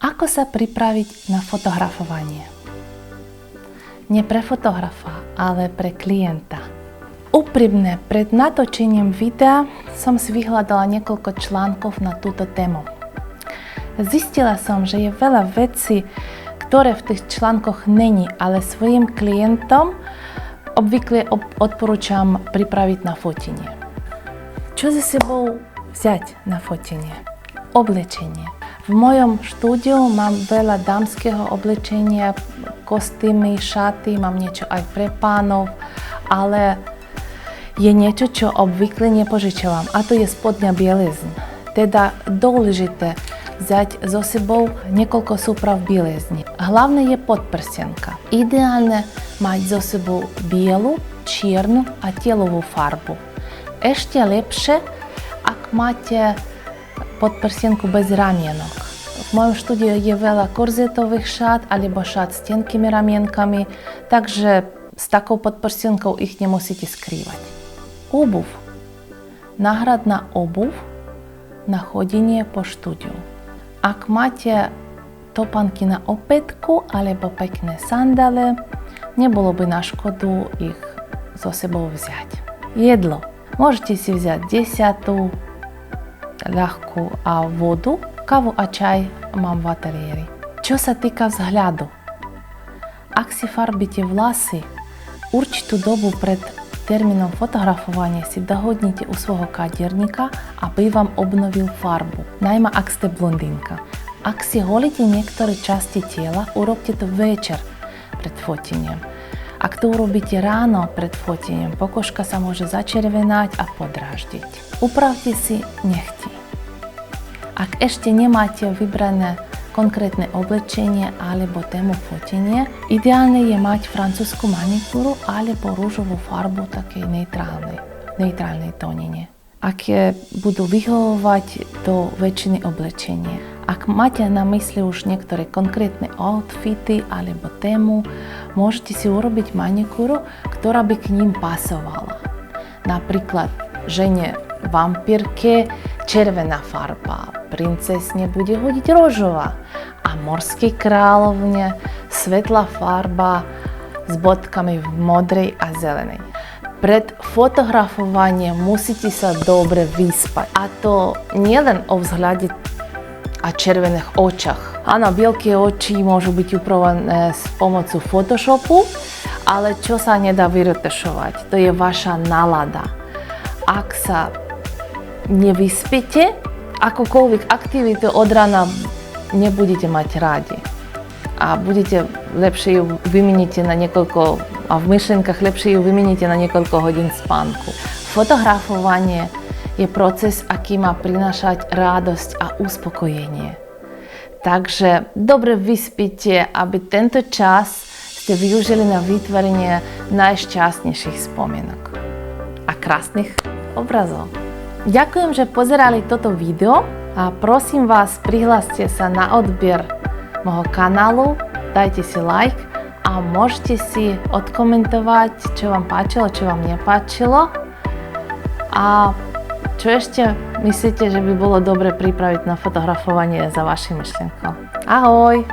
Ako sa pripraviť na fotografovanie? Nie pre fotografa, ale pre klienta. Úprimne, pred natočením videa som si vyhľadala niekoľko článkov na túto tému. Zistila som, že je veľa vecí, ktoré v tých článkoch není, ale svojim klientom obvykle odporúčam pripraviť na fotenie. Čo za sebou vziať na fotenie? Oblečenie. V mojom štúdiu mám veľa dámskeho oblečenia, kostýmy, šaty, mám niečo aj pre pánov, ale je niečo, čo obvykle nepožičavam, a to je spodňa bielizň. Teda dôležité vziať so sebou niekoľko súprav bielizni. Hlavné je podprsienka. Ideálne mať so sebou bielu, čiernu a telovú farbu. Ešte lepšie, ak máte podprsienku bez ramienok. V mojom štúdiu je veľa korzetových šat alebo šat s tenkými ramienkami, takže s takou podprsienkou ich nemusíte skrývať. Obuv. Náhradná obuv na chodenie po štúdiu. Ak máte topánky na opätku alebo pekné sandále, nebolo by na škodu ich so sebou vziať. Jedlo. Môžete si vziať desiatu, ľahkú a vodu, kávu a čaj mám v ateliéri. Čo sa týka vzhľadu, ak si farbíte vlasy, určitú dobu pred termínom fotografovania si dohodnite u svojho kaderníka, aby vám obnovil farbu, najmä ak ste blondínka. Ak si holíte niektoré časti tela, urobte to večer pred fotením. Ak to urobíte ráno pred fotením, pokožka sa môže začervenať a podráždiť. Upravte si nechty. Ak ešte nemáte vybrané konkrétne oblečenie alebo tému fotenie, ideálne je mať francúzsku manikúru alebo rúžovú farbu takej neutrálnej tónine, aké budú vyhovovať do väčšiny oblečenia. Ak máte na mysli už niektoré konkrétne outfity alebo tému, môžete si urobiť manikúru, ktorá by k ním pasovala. Napríklad žene vampírke červená farba, princesne bude hodiť rožová a morskej kráľovne svetlá farba s bodkami v modrej a zelenej. Pred fotografovaním musíte sa dobre vyspať, a to nielen o vzhľade a červených očach. Áno, bielké oči môžu byť upravené s pomocou Photoshopu, ale čo sa nedá vyretešovať, to je vaša nálada. Ak sa nevyspíte, akúkoľvek aktivitu od rána nebudete mať rádi. A budete lepšie ju vymeniť na niekoľko, a v myšlienkach lepšie ju vymeniť na niekoľko hodín spánku. Fotografovanie je proces, aký má prinášať radosť a uspokojenie. Takže dobre vyspíte, aby tento čas ste využili na vytvorenie najšťastnejších spomienok a krásnych obrazov. Ďakujem, že pozerali toto video a prosím vás, prihláste sa na odber môjho kanálu, dajte si like a môžete si odkomentovať, čo vám páčilo, čo vám nepáčilo. A čo ešte myslíte, že by bolo dobre pripraviť na fotografovanie za vašim myšlienkou. Ahoj!